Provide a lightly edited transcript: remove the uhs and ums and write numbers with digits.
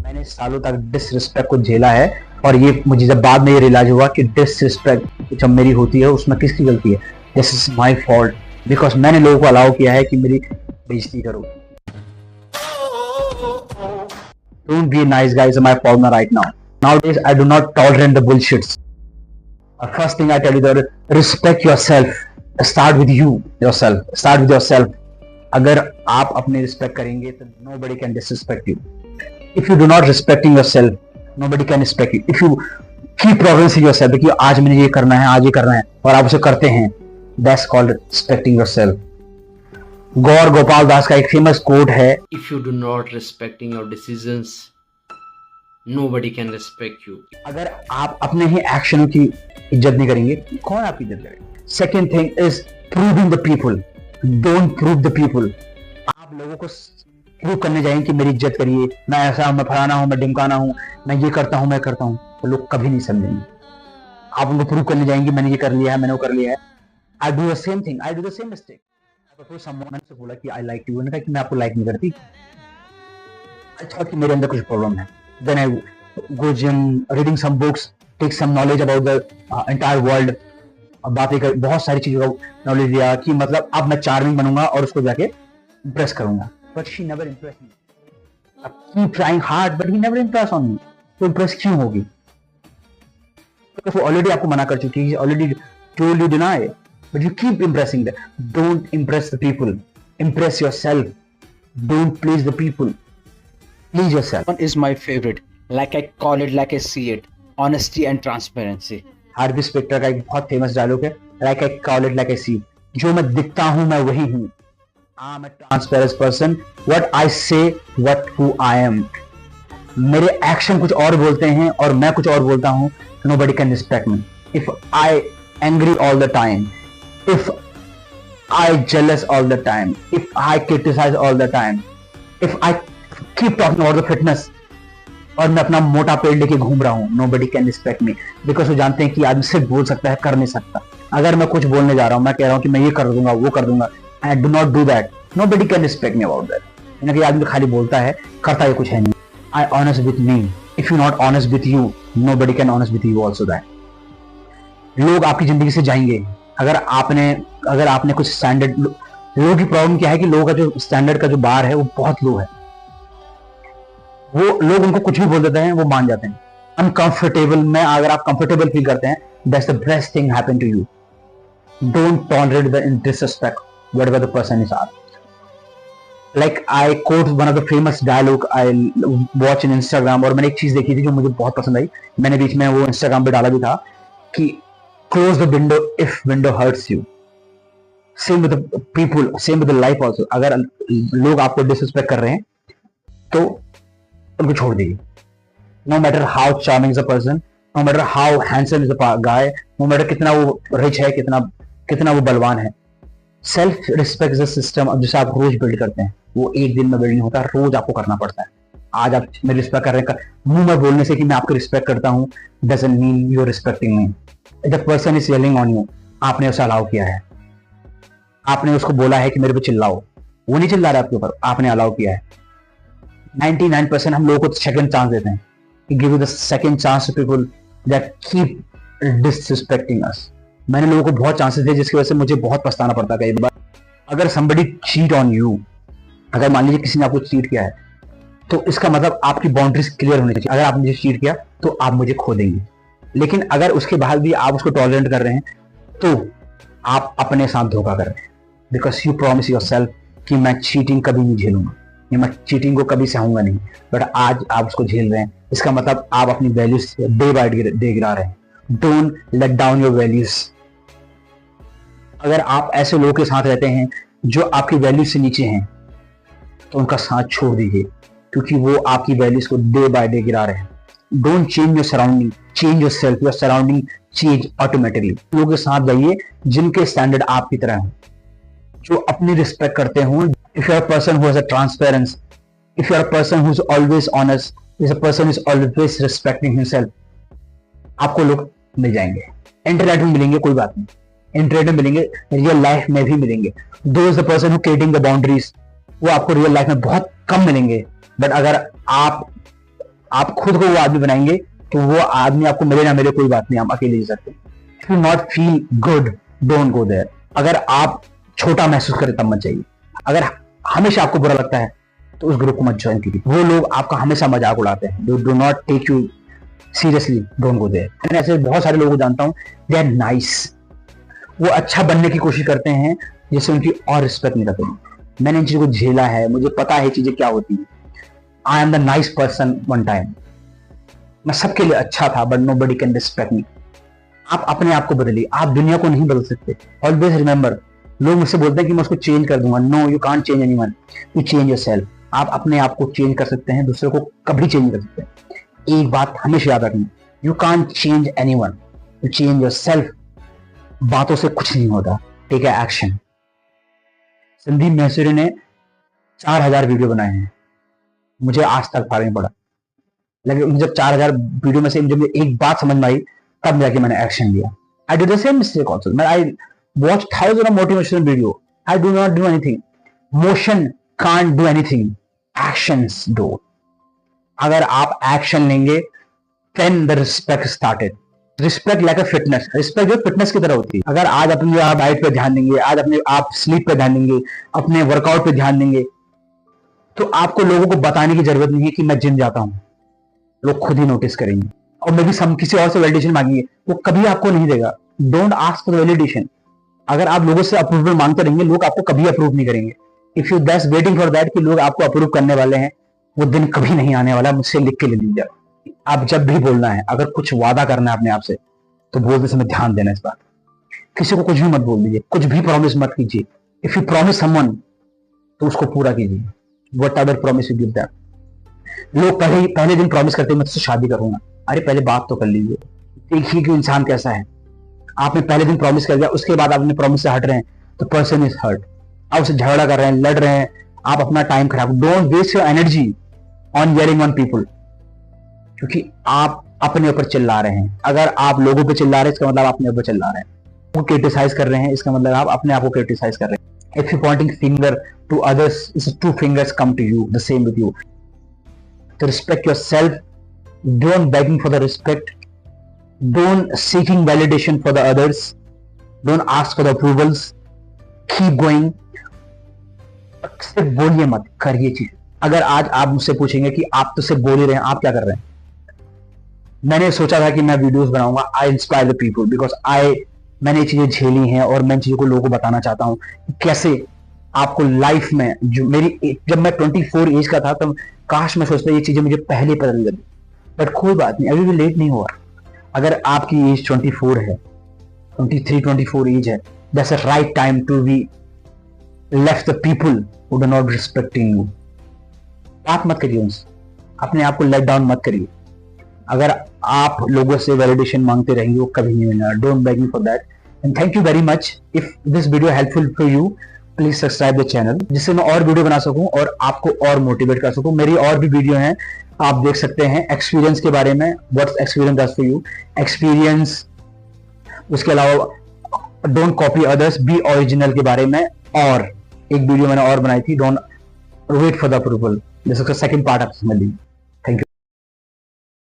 मैंने सालों तक डिसरिस्पेक्ट को झेला है और ये मुझे जब बाद में ये रियलाइज हुआ कि डिसरिस्पेक्ट जब मेरी होती है उसमें किसकी गलती है। This is my fault because मैंने लोगों को अलाउ किया है कि मेरी बेइज्जती करो। Don't be nice guys in my formula right now. Nowadays I do not tolerate the bullshits. First thing I tell you that respect yourself. Start with you yourself. Start with yourself. अगर आप अपने respect करेंगे तो nobody can disrespect you. If you do not respecting yourself, nobody can respect you. If you keep progressing yourself, कि आज मैंने ये करना है, आज ये करना है, और आप उसे करते हैं, that's called respecting yourself. गौर गोपाल दास का एक फेमस कोट है, If you do not respecting your decisions, nobody can respect you. अगर आप अपने ही एक्शनों की इज्जत नहीं करेंगे, कौन आपकी इज्जत करेगा? Second thing is proving the people, don't prove the people. आप लोगों को प्रूव करने जाएंगे कि मेरी इज्जत करिए, मैं ऐसा हूं, मैं फलाना हूं, मैं ढिमकाना हूं, मैं ये करता हूं, मैं करता हूं, तो लोग कभी नहीं समझेंगे। आप उनको प्रूव करने जाएंगे मैंने ये कर लिया है, मैंने वो कर लिया है। आई do the same thing, I do the same mistake. मैंने से बोला कि आई लाइक यू, उन्होंने कहा कि मैं आपको लाइक नहीं करती। आई थॉट कि मेरे अंदर कुछ प्रॉब्लम है। Then I go gym, reading some books, take some knowledge about the entire world. अब बातें कर, बहुत सारी चीजों का नॉलेज लिया कि मतलब अब मैं चार्मिंग बनूंगा और उसको जाके इंप्रेस करूंगा। But she never impress me. I keep trying hard but he never impress on me. तो इम्प्रेस क्यों होगी? तो ऑलरेडी आपको मना कर चुकी है, already told you deny, but you keep impressing them. Don't impress the people, impress yourself. Don't please the people, please yourself. One is my favorite, like I call it, like I see it, honesty and transparency. Harvey Specter का एक बहुत famous dialogue है, like I call it, like I see. जो मैं दिखता हूं मैं वही हूं। I'm a transparent person. What I say, what who I am. मेरे एक्शन कुछ और बोलते हैं और मैं कुछ और बोलता हूं। Nobody can respect me. If I angry all the time, if I jealous all the time, if I criticize all the time, if I keep talking about the fitness और मैं अपना मोटा पेड़ लेके घूम रहा हूँ, nobody can respect me because वो जानते हैं कि आदमी सिर्फ बोल सकता है, कर नहीं सकता। अगर मैं कुछ बोलने जा रहा हूँ, मैं कह रहा हूँ कि मैं ये कर दूंगा, वो कर दूंगा, I do not do that, nobody can respect me about that। यानी कि आदमी खाली बोलता है, करता ये कुछ है नहीं। I honest with me, if you not honest with you, nobody can honest with you also that। लोग आपकी जिंदगी से जाएंगे अगर आपने कुछ स्टैंडर्ड। लोगों की प्रॉब्लम क्या है कि लोगों का जो स्टैंडर्ड का जो बार है वो बहुत लो है। वो लोग उनको कुछ भी बोल देते हैं, वो मान जाते हैं। अनकंफर्टेबल में अगर आप कंफर्टेबल फील करते हैं, that's the best thing happen to you. Don't tolerate the disrespect whatever the person is asked. Like I quote one of the famous dialogue I watch in Instagram, और मैंने एक चीज देखी थी जो मुझे बहुत पसंद आई, मैंने बीच में वो इंस्टाग्राम पे डाला भी था कि close the window if window hurts you. Same with the people, same with the life also. अगर लोग आपको डिसरिस्पेक्ट कर रहे हैं तो उनको छोड़ दीजिए। No matter how charming is a person, no matter how handsome is a guy, no matter कितना वो रिच है, कितना वो बलवान है, self respect is a system जिसे आप रोज बिल्ड करते हैं। वो एक दिन में बिल्ड नहीं होता, रोज आपको करना पड़ता है। आज आप मेरी रिस्पेक्ट कर रहे हैं, मुंह में बोलने से कि मैं आपको रिस्पेक्ट करता हूँ doesn't mean you're respecting me. The person is yelling on you, आपने उसे अलाउ किया है, आपने उसको बोला है कि मेरे पे चिल्लाओ, वो नहीं चिल्ला रहा आपके ऊपर, आपने अलाउ किया है। 99% हम लोगों को सेकंड चांस देते हैं, give the second chance to people that keep disrespecting us. मैंने लोगों को बहुत चांसेस दिए जिसकी वजह से मुझे बहुत पछताना पड़ता कई बार। अगर somebody cheat on you, अगर मान लीजिए किसी ने आपको चीट किया है, तो इसका मतलब आपकी बाउंड्रीज क्लियर होनी चाहिए। अगर आपने मुझे चीट किया तो आप मुझे खो देंगे, लेकिन अगर उसके बाद भी आप उसको टॉलरेट कर रहे हैं तो आप अपने साथ धोखा कर रहे हैं। बिकॉज यू प्रॉमिस योरसेल्फ कि मैं चीटिंग कभी नहीं झेलूंगा, या मैं चीटिंग को कभी सहूंगा नहीं, बट आज आप उसको झेल रहे हैं। इसका मतलब आप अपनी वैल्यूज डे बाय डे गिरा रहे हैं। Don't let down your values. अगर आप ऐसे लोगों के साथ रहते हैं जो आपकी वैल्यूज से नीचे हैं तो उनका साथ छोड़ दीजिए, क्योंकि वो आपकी वैल्यूज को डे बाय डे गिरा रहे हैं। Don't change your surrounding, change yourself, your surrounding change automatically. लोगों के साथ जाइए जिनके स्टैंडर्ड आपकी तरह हो, जो अपनी रिस्पेक्ट करते हो। If you are a person who has a transparence, if you are a person who is always honest, is a person is always respecting himself, आपको लोग मिल जाएंगे। इंटरनेट में मिलेंगे, कोई बात नहीं, इंटरनेट में मिलेंगे, रियल लाइफ में भी मिलेंगे। दो is the person who creating the boundaries, वो आपको रियल लाइफ में बहुत कम मिलेंगे। बट अगर आप आप खुद को वो आदमी बनाएंगे तो वो आदमी आपको मिले ना मिले कोई बात नहीं, आप अकेले जी सकते हैं। If you not feel good don't go there. अगर आप छोटा महसूस करें तब मत जाइए। अगर हमेशा आपको बुरा लगता है तो उस ग्रुप को मत ज्वाइन कीजिए। वो लोग आपका हमेशा मजाक उड़ाते हैं, do not take you seriously, don't go there. मैंने ऐसे बहुत सारे लोगों को जानता हूं, दे आर नाइस, वो अच्छा बनने की कोशिश करते हैं जिससे उनकी और रिस्पेक्ट नहीं करते। मैंने इन चीजों को झेला है, मुझे पता है चीजें क्या होती है। I am the nice person one time, मैं सबके लिए अच्छा था, बट नोबडी कैन रिस्पेक्ट मी। आप अपने आप को बदलिए, आप दुनिया को नहीं बदल सकते। ऑलवेज रिमेंबर, लोग मुझसे बोलते हैं कि मैं उसको चेंज कर दूंगा। No, you can't change anyone, you change yourself. आप अपने आप को चेंज कर सकते हैं, दूसरे को कभी चेंज कर सकते हैं। एक बात हमेशा याद रखनी, you can't change anyone, you change yourself. बातों से कुछ नहीं होता, टेक एक्शन। संदीप महसूरी ने 4000 वीडियो बनाए हैं, मुझे आज तक फर्क नहीं पड़ा। लेकिन जब 4000 वीडियो में से जब मुझे एक बात समझ में आई तब जाके मैंने एक्शन लिया। I do the same mistake also. I watch thousand of motivational video, I do not do anything. Motion can't do anything, actions do. अगर आप एक्शन लेंगे then the respect started. Respect like a fitness, respect जो fitness की तरह होती है। अगर आज अपनी आप डाइट पे ध्यान देंगे, आज अपने आप स्लीप पे ध्यान देंगे, अपने वर्कआउट पे ध्यान देंगे, तो आपको लोगों को बताने की जरूरत नहीं है कि मैं जिम जाता हूं। लोग खुद ही नोटिस करेंगे। और मे भी किसी और से वैलिडेशन मांगिए, वो कभी आपको नहीं देगा। Don't ask for validation. अगर आप लोगों से अप्रूवल मांगते रहेंगे, लोग आपको कभी अप्रूव नहीं करेंगे। If you just waiting for that कि लोग आपको अप्रूव करने वाले हैं, वो दिन कभी नहीं आने वाला। मुझसे लिख के ले लीजिए। आप जब भी बोलना है, अगर कुछ वादा करना है अपने आप से, तो बोलते समय ध्यान देना इस बात। किसी को कुछ भी मत बोल दीजिए, कुछ भी प्रॉमिस मत कीजिए। इफ यू प्रॉमिस समवन तो उसको पूरा कीजिए। What ever promise you give that. लोग पहले दिन प्रॉमिस करते हैं मैं तुझसे शादी करूंगा। अरे पहले बात तो कर लीजिए, देखिए कि इंसान कैसा है। आपने पहले दिन प्रॉमिस कर दिया, उसके बाद आपने प्रॉमिस से हट रहे हैं, तो पर्सन इज हर्ट। आप उससे झगड़ा कर रहे हैं, लड़ रहे हैं, आप अपना टाइम खराब। Don't waste your energy on yearning on people, क्योंकि आप अपने ऊपर चिल्ला रहे हैं। अगर आप लोगों पे चिल्ला रहे हैं, इसका मतलब आप अपने ऊपर चिल्ला रहे हैं। वो क्रिटिसाइज कर रहे हैं, इसका मतलब आप अपने आप को क्रिटिसाइज कर रहे हैं। If you pointing finger to others, it's two fingers come to you, the same with you. तो respect yourself, don't begging for the respect, don't seeking validation for the others, don't ask for the approvals, keep going. सिर्फ बोलिए मत, करिए चीज। अगर आज आप मुझसे पूछेंगे कि आप तो सिर्फ बोल ही रहे हैं, आप क्या कर रहे हैं? मैंने सोचा था कि मैं वीडियोस बनाऊंगा, आई इंस्पायर द पीपल, बिकॉज मैंने ये चीजें झेली हैं और मैं इन चीजों को लोगों को बताना चाहता हूं कैसे आपको लाइफ में, जो जब मैं 24 एज का था तब काश मैं सोचता ये चीजें मुझे पहले पता लगी। बट कोई बात नहीं, अभी भी लेट नहीं हुआ। अगर आपकी एज 24 है, 23-24 एज है, that's a right time to be left the people who do not respecting you. बात मत करिए उनसे, अपने आप को लेट डाउन मत करिए। अगर आप लोगों से वैलिडेशन मांगते रहेंगे, वो कभी नहीं मिलेगा। Don't beg me for that. And thank you very much. If this video helpful for you, please subscribe the channel, जिससे मैं और वीडियो बना सकूं और आपको और मोटिवेट कर सकूं। मेरी और भी वीडियो हैं, आप देख सकते हैं एक्सपीरियंस के बारे में, what's experience does for you, experience. उसके अलावा don't copy others, B original के बारे में। और एक वीडियो मैंने और बनाई थी, don't wait for the approval, जिसका सेकंड पार्ट आप समझ लीजिए।